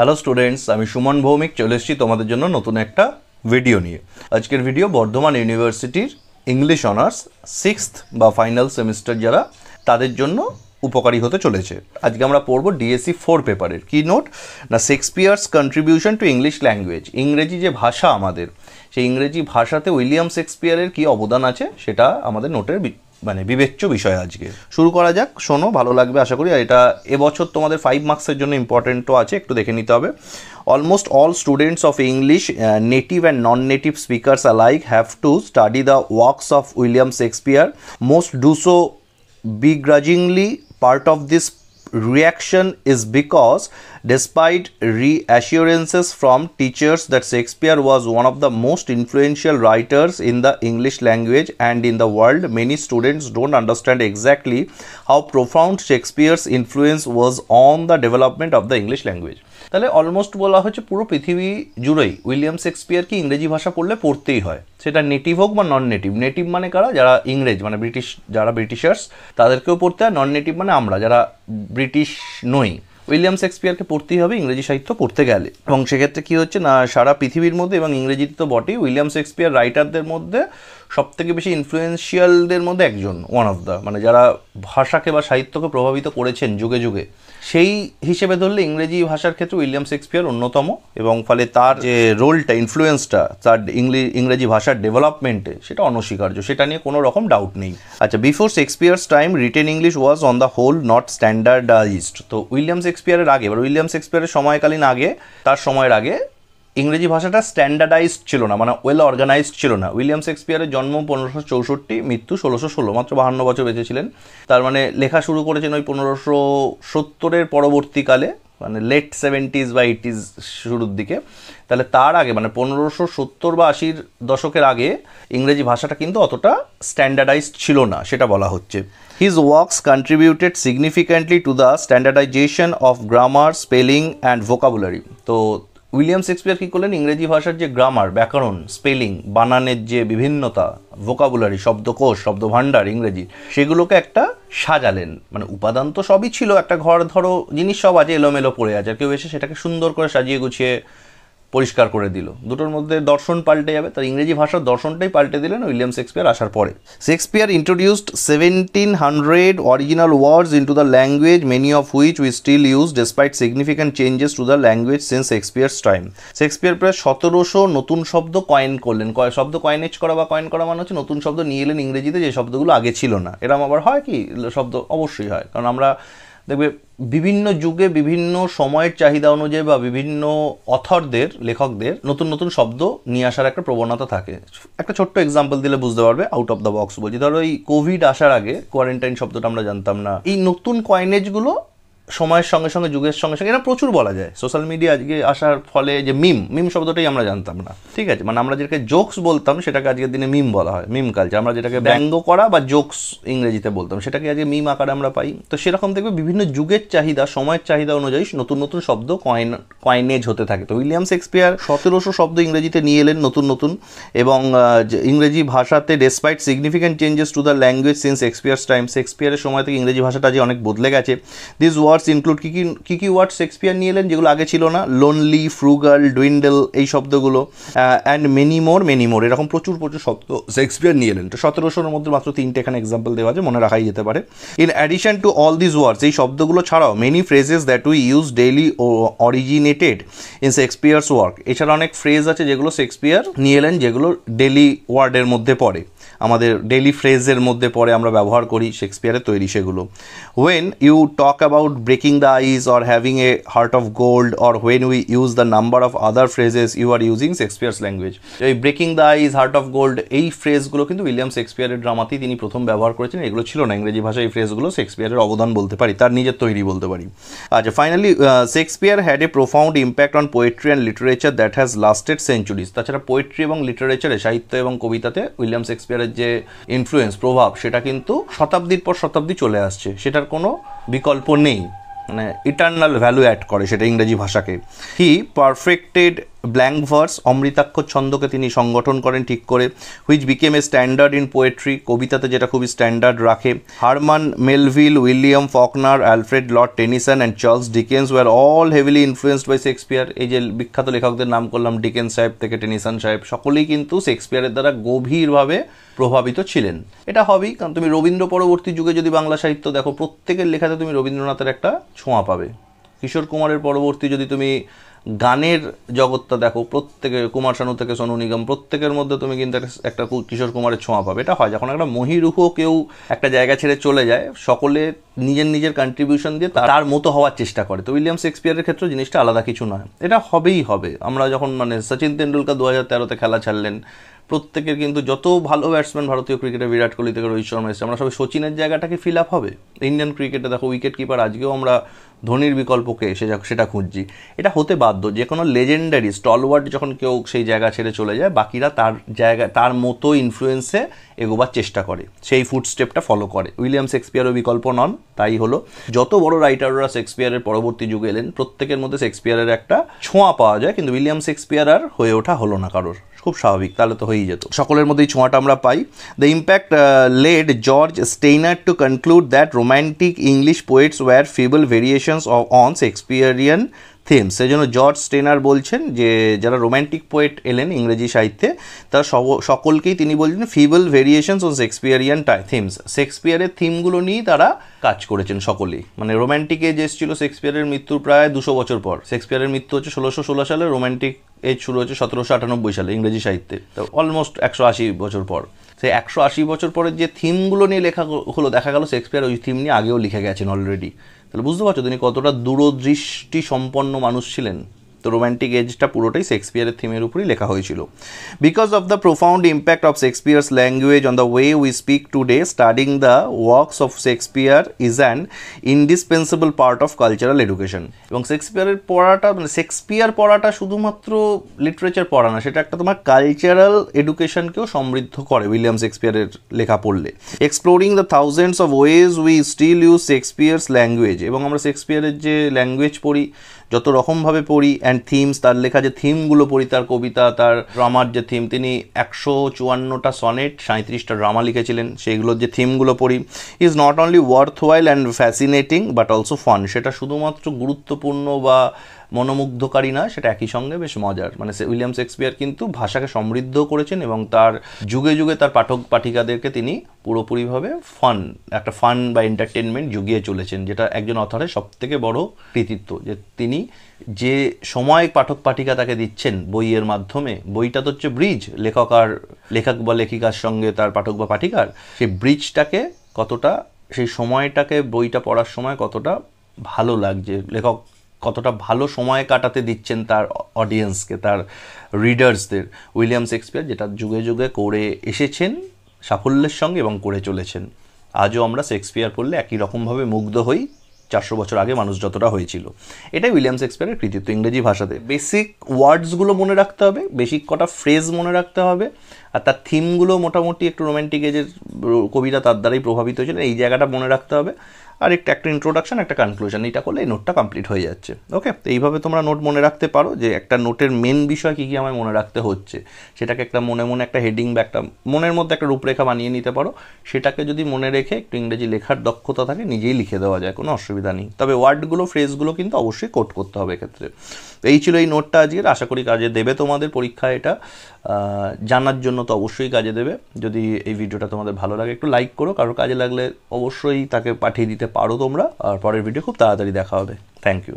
Hello students, আমি সুমন ভৌমিক চলে এসেছি তোমাদের জন্য নতুন একটা ভিডিও নিয়ে। আজকের ভিডিও বর্ধমান ইউনিভার্সিটির ইংলিশ অনার্স সিক্সথ বা ফাইনাল সেমিস্টার যারা তাদের জন্য উপকারী হতে চলেছে। আজকে আমরা পড়ব ডিএসসি 4 পেপারের কি নোট না, Shakespeare's contribution to English language. ইংরেজি যে ভাষা আমাদের, সেই ইংরেজি ভাষাতে উইলিয়াম শেক্সপিয়ারের কি অবদান আছে সেটা আমাদের নোটের বিবেচ্য বিষয়। আজকে শুরু করা যাক, শোনো, ভালো লাগবে আশা করি। আর এটা এবছর তোমাদের 5 মার্কসের জন্য ইম্পর্টেন্টও আছে, একটু দেখে নিতে হবে। Almost all students of English, native and non native speakers alike have to study the works of William Shakespeare. Most do so begrudgingly. Part of this reaction is because despite reassurances from teachers that Shakespeare was one of the most influential writers in the English language and in the world, many students don't understand exactly how profound Shakespeare's influence was on the development of the English language. তাহলে almost বলা হচ্ছে পুরো পৃথিবী জুড়েই William শেক্সপিয়ারকে ইংরেজি ভাষা পড়তেই হয়, সেটা নেটিভ হোক বা নন নেটিভ। নেটিভ মানে কারা? যারা ইংরেজ মানে ব্রিটিশ, যারা ব্রিটিশার্স তাদেরকেও পড়তে হয়। নন নেটিভ মানে আমরা যারা ব্রিটিশ নই। উইলিয়াম শেক্সপিয়ারকে পড়তেই হবে ইংরেজি সাহিত্য পড়তে গেলে। এবং সেক্ষেত্রে কী হচ্ছে না, সারা পৃথিবীর মধ্যে এবং ইংরেজিতে তো বটেই, উইলিয়াম শেক্সপিয়ার রাইটারদের মধ্যে সবথেকে বেশি ইনফ্লুয়েন্সিয়ালদের মধ্যে একজন, ওয়ান অফ দ্য, মানে যারা ভাষাকে বা সাহিত্যকে প্রভাবিত করেছেন যুগে যুগে, সেই হিসেবে ধরলে ইংরেজি ভাষার ক্ষেত্রে উইলিয়াম শেক্সপিয়ার অন্যতম। এবং ফলে তার যে রোলটা, ইনফ্লুয়েন্সটা তার ইংরেজি ভাষার ডেভেলপমেন্টে, সেটা অনস্বীকার্য, সেটা নিয়ে কোনো রকম ডাউট নেই। আচ্ছা, before Shakespeare's time written English was on the whole not standardised. তো উইলিয়াম শেক্সপিয়ারের আগে, বা উইলিয়াম শেক্সপিয়ারের সময়কালীন আগে, তার সময়ের আগে ইংরেজি ভাষাটা স্ট্যান্ডার্ডাইজড ছিল না, মানে ওয়েল অর্গানাইজড ছিল না। উইলিয়াম শেক্সপিয়ারের জন্ম 1564, মৃত্যু 1616, মাত্র 52 বছর বেঁচে ছিলেন। তার মানে লেখা শুরু করেছেন ওই 1570-এর পরবর্তীকালে, মানে লেট 70s বা 80s শুরুর দিকে। তাহলে তার আগে মানে 1570 বা 80-র দশকের আগে ইংরেজি ভাষাটা কিন্তু অতটা স্ট্যান্ডার্ডাইজড ছিল না, সেটা বলা হচ্ছে। His works contributed significantly to the standardization of grammar, spelling and vocabulary. তো উইলিয়াম শেক্সপিয়ার কী করলেন, ইংরেজি ভাষার যে গ্রামার, ব্যাকরণ, স্পেলিং, বানানের যে বিভিন্নতা, ভোকাবুলারি, শব্দকোষ, শব্দভাণ্ডার ইংরেজি, সেগুলোকে একটা সাজালেন। মানে উপাদান তো সবই ছিল, একটা ঘর ধরো জিনিস সব আছে, এলোমেলো পড়ে আছে, আর কেউ এসে সেটাকে সুন্দর করে সাজিয়ে গুছিয়ে পরিষ্কার করে দিল। দুটোর মধ্যে দর্শন পাল্টে যাবে, তার ইংরেজি ভাষার দর্শনটাই পাল্টে দিলেন উইলিয়াম শেক্সপিয়ার আসার পরে। Shakespeare introduced 1700 original words into the language, many of which we still use despite significant changes to the language since Shakespeare's time. Shakespeare প্রায় 1700 নতুন শব্দ কয়েন করলেন। শব্দ কয়েনেজ করা বা কয়েন করা মানে হচ্ছে নতুন শব্দ নিয়ে এলেন ইংরেজিতে, যে শব্দগুলো আগে ছিল না। এরকম আবার হয় কি শব্দ? অবশ্যই হয়, কারণ আমরা দেখবে বিভিন্ন যুগে বিভিন্ন সময়ের চাহিদা অনুযায়ী বা বিভিন্ন অথরদের, লেখকদের নতুন নতুন শব্দ নিয়ে আসার একটা প্রবণতা থাকে। একটা ছোট্ট এক্সাম্পল দিলে বুঝতে পারবে, আউট অফ দ্য বক্স বলছি। ধরো এই কোভিড আসার আগে কোয়ারেন্টাইন শব্দটা আমরা জানতাম না। এই নতুন কয়েনেজগুলো সময়ের সঙ্গে সঙ্গে, যুগের সঙ্গে সঙ্গে, এটা প্রচুর বলা যায়। সোশ্যাল মিডিয়া আজকে আসার ফলে যে মিম শব্দটাই আমরা জানতাম না, ঠিক আছে? মানে আমরা যেটাকে জোকস বলতাম সেটাকে আজকের দিনে মিম বলা হয়, মিম কালচার। আমরা যেটাকে ব্যঙ্গ করা বা জোকস ইংরেজিতে বলতাম, সেটাকে আজকে মিম আকারে আমরা পাই। তো সেরকম দেখবে বিভিন্ন যুগের চাহিদা, সময়ের চাহিদা অনুযায়ী নতুন নতুন শব্দ কয়েনেজ হতে থাকে। তো উইলিয়াম শেক্সপিয়ার 1700 শব্দ ইংরেজিতে নিয়ে এলেন নতুন নতুন, এবং ইংরেজি ভাষাতে despite significant changes to the language since Shakespeare's time. শেক্সপিয়ারের সময় থেকে ইংরেজি ভাষাটা যে অনেক বদলে গেছে। দিস ওয়ার্ডস ইনক্লুড কি কি ওয়ার্ড শেক্সপিয়ার নিয়ে এলেন যেগুলো আগে ছিল না? লোনলি, ফ্রুগাল, ডুইন্ডেল, এই শব্দগুলো, অ্যান্ড মেনি মোর, এরকম প্রচুর শব্দ শেক্সপিয়ার নিয়ে এলেন। তো 1700-এর মধ্যে মাত্র 3টে এখানে এক্সাম্পল দেওয়া আছে, মনে রাখাই যেতে পারে। In addition to all this words, এই শব্দগুলো ছাড়াও many phrases that we use daily originated in Shakespeare's work. এছাড়া অনেক ফ্রেজ আছে যেগুলো শেক্সপিয়ার নিয়ে এলেন, যেগুলো ডেইলি ওয়ার্ডের মধ্যে পড়ে, আমাদের ডেইলি ফ্রেজের মধ্যে পড়ে, আমরা ব্যবহার করি, শেক্সপিয়ারের তৈরি সেগুলো। When you talk about breaking the ice or having a heart of gold, or when we use the number of other phrases, you are using Shakespeare's language. এই breaking the ice, heart of gold, এই ফ্রেজগুলো কিন্তু William শেক্সপিয়ারের ড্রামাতেই তিনি প্রথম ব্যবহার করেছেন। এগুলো ছিল না ইংরেজি ভাষায়। এই ফ্রেজগুলো শেক্সপিয়ারের অবদান বলতে পারি, তার নিজের তৈরি বলতে পারি। আচ্ছা, finally Shakespeare had a profound impact on poetry and literature that has lasted centuries. তাছাড়া পোয়েট্রি এবং লিটারেচারে, সাহিত্য এবং কবিতাতে উইলিয়াম শেক্সপিয়ারের যে ইনফ্লুয়েন্স, প্রভাব, সেটা কিন্তু শতাব্দীর পর শতাব্দী চলে আসছে, সেটার কোনো বিকল্প নেই। মানে ইটার্নাল ভ্যালু অ্যাড করে সেটা ইংরেজি ভাষাকে। হি পারফেক্টেড ব্ল্যাঙ্ক ভার্স অমৃতাক্ষর ছন্দকে তিনি সংগঠন করেন ঠিক করে, which became a standard in poetry, কবিতাতে যেটা খুবই স্ট্যান্ডার্ড রাখে। Herman Melville, William Faulkner, Alfred Lord Tennyson and Charles Dickens were all heavily influenced by Shakespeare. এই যে বিখ্যাত লেখকদের নাম করলাম, ডিকেন্স সাহেব থেকে টেনিসন সাহেব, সকলেই কিন্তু শেক্সপিয়ারের দ্বারা গভীরভাবে প্রভাবিত ছিলেন। এটা হবেই, কারণ তুমি রবীন্দ্র পরবর্তী যুগে যদি বাংলা সাহিত্য দেখো, প্রত্যেকের লেখাতে তুমি রবীন্দ্রনাথের একটা ছোঁয়া পাবে। কিশোর কুমারের পরবর্তী যদি তুমি গানের জগৎটা দেখো, প্রত্যেকে কুমার শানু থেকে সোনু নিগম, প্রত্যেকের মধ্যে তুমি কিন্তু একটা কিশোর কুমারের ছোঁয়া পাবে। এটা হয় যখন একটা মহিরুহ কেউ একটা জায়গা ছেড়ে চলে যায়, সকলে নিজের নিজের কন্ট্রিবিউশন দিয়ে তার মতো হওয়ার চেষ্টা করে। তো উইলিয়াম শেক্সপিয়ারের ক্ষেত্রে জিনিসটা আলাদা কিছু নয়, এটা হবেই হবে। আমরা যখন সচিন তেন্ডুলকার 2013-তে খেলা ছাড়লেন, প্রত্যেকের কিন্তু যত ভালো ব্যাটসম্যান ভারতীয় ক্রিকেটে, বিরাট কোহলি থেকে রোহিত শর্মা এসেছে, আমরা সবাই সচিনের জায়গাটাকে ফিল আপ হবে। ইন্ডিয়ান ক্রিকেটে দেখো উইকেট কিপার, আজকেও আমরা ধোনির বিকল্পকে সেটা খুঁজছি। এটা হতে বাধ্য, যে কোনো লেজেন্ডারি স্টলওয়ার্ড যখন কেউ সেই জায়গা ছেড়ে চলে যায়, বাকিরা তার মতো ইনফ্লুয়েন্সে এগোবার চেষ্টা করে, সেই ফুটস্টেপটা ফলো করে। উইলিয়াম শেক্সপিয়ারও বিকল্প নন। তাই হলো যত বড় রাইটাররা শেক্সপিয়ারের পরবর্তী যুগে এলেন, প্রত্যেকের মধ্যে শেক্সপিয়ারের একটা ছোঁয়া পাওয়া যায়, কিন্তু উইলিয়াম শেক্সপিয়ার আর হয়ে ওঠা হলো না কারোর। খুব স্বাভাবিক, তাহলে তো হয়েই যেত। সকলের মধ্যেই ছোঁয়াটা আমরা পাই। The impact led George Steiner to conclude that romantic English poets were feeble variations on Shakespearean themes. সেই জন্য জর্জ স্টেইনার বলছেন যে যারা রোম্যান্টিক পোয়েট এলেন ইংরেজি সাহিত্যে, তারা সকলকেই তিনি বলছেন feeble variations on Shakespearean themes. শেক্সপিয়ারের থিমগুলো নিয়েই তারা কাজ করেছেন সকলেই। মানে রোম্যান্টিক এজ এসেছিল শেক্সপিয়ারের মৃত্যুর প্রায় 200 বছর পর। শেক্সপিয়ারের মৃত্যু হচ্ছে 1616 সালে, রোম্যান্টিক এজ শুরু হচ্ছে 1798 সালে ইংরেজি সাহিত্যে, তো অলমোস্ট 180 বছর পর। সেই 180 বছর পরের যে থিমগুলো নিয়ে লেখা হলো, দেখা গেল শেক্সপিয়ার ওই থিম নিয়ে আগেও লিখে গেছেন অলরেডি। তাহলে বুঝতে পারছো তিনি কতটা দূরদৃষ্টি সম্পন্ন মানুষ ছিলেন। তো রোম্যান্টিক এজটা পুরোটাই শেক্সপিয়ারের থিমের উপরই লেখা হয়েছিল। Because of the profound impact of Shakespeare's language on the way we speak today, studying the works of Shakespeare is an indispensable part of cultural education. এবং শেক্সপিয়ারের পড়াটা, মানে শেক্সপিয়ার পড়াটা শুধুমাত্র লিটারেচার পড়া না, সেটা একটা তোমার কালচারাল এডুকেশনকেও সমৃদ্ধ করে উইলিয়াম শেক্সপিয়ারের লেখা পড়লে। Exploring the thousands of ways we still use Shakespeare's language. এবং আমরা শেক্সপিয়ারের যে ল্যাঙ্গুয়েজ পড়ি, যত রকমভাবে পড়ি, অ্যান্ড থিমস, তার লেখা যে থিমগুলো পড়ি, তার কবিতা, তার ড্রামার যে থিম, তিনি 154টা সনেট, 37টা ড্রামা লিখেছিলেন, সেইগুলোর যে থিমগুলো পড়ি, is not only worth while and fascinating but also fun. সেটা শুধুমাত্র গুরুত্বপূর্ণ বা মনোমুগ্ধকারী না, সেটা একই সঙ্গে বেশ মজার। মানে উইলিয়াম শেক্সপিয়ার কিন্তু ভাষাকে সমৃদ্ধ করেছেন এবং তার যুগে যুগে তার পাঠক পাঠিকাদেরকে তিনি পুরোপুরিভাবে একটা ফান বা এন্টারটেনমেন্ট জুগিয়ে চলেছেন, যেটা একজন অথরের সবথেকে বড় কৃতিত্ব, যে তিনি যে সময় পাঠক পাঠিকা তাকে দিচ্ছেন বইয়ের মাধ্যমে, বইটা তো হচ্ছে ব্রিজ, লেখক বা লেখিকার সঙ্গে তার পাঠক বা পাঠিকার, সেই ব্রিজটাকে কতটা, সেই সময়টাকে বইটা পড়ার সময় কতটা ভালো লাগছে, লেখক কতটা ভালো সময় কাটাতে দিচ্ছেন তার অডিয়েন্সকে, তার রিডার্সদের। উইলিয়াম শেক্সপিয়ার যেটা যুগে যুগে করে এসেছেন সাফল্যের সঙ্গে এবং করে চলেছেন। আজও আমরা শেক্সপিয়ার পড়লে একই রকমভাবে মুগ্ধ হই 400 বছর আগে মানুষ যতটা হয়েছিল। এটাই উইলিয়াম শেক্সপিয়ারের কৃতিত্ব ইংরেজি ভাষাতে। বেসিক ওয়ার্ডসগুলো মনে রাখতে হবে, বেসিক কটা ফ্রেজ মনে রাখতে হবে, আর তার থিমগুলো মোটামুটি একটু রোম্যান্টিক এজের কবিরা তার দ্বারাই প্রভাবিত হয়েছিল, এই জায়গাটা মনে রাখতে হবে। আর একটা ইন্ট্রোডাকশন, একটা কনক্লুশন, এইটা করলে এই নোটটা কমপ্লিট হয়ে যাচ্ছে। ওকে, তো এইভাবে তোমরা নোট মনে রাখতে পারো, যে একটা নোটের মেন বিষয় কী কী আমায় মনে রাখতে হচ্ছে, সেটাকে একটা মনে একটা হেডিং বা একটা মনের মধ্যে একটা রূপরেখা বানিয়ে নিতে পারো। সেটাকে যদি মনে রেখে একটু ইংরেজি লেখার দক্ষতা থাকে, নিজেই লিখে দেওয়া যায়, কোনো অসুবিধা নেই। তবে ওয়ার্ডগুলো, ফ্রেজগুলো কিন্তু অবশ্যই কোট করতে হবে এক্ষেত্রে। এই ছিল এই নোটটা আজকের, আশা করি কাজে দেবে তোমাদের পরীক্ষায়। এটা জানার জন্য তো অবশ্যই কাজে দেবে। যদি এই ভিডিওটা তোমাদের ভালো লাগে একটু লাইক করো, কারোর কাজে লাগলে অবশ্যই তাকে পাঠিয়ে দিতে পারো তোমরা। আর পরের ভিডিও খুব তাড়াতাড়ি দেখা হবে। Thank you.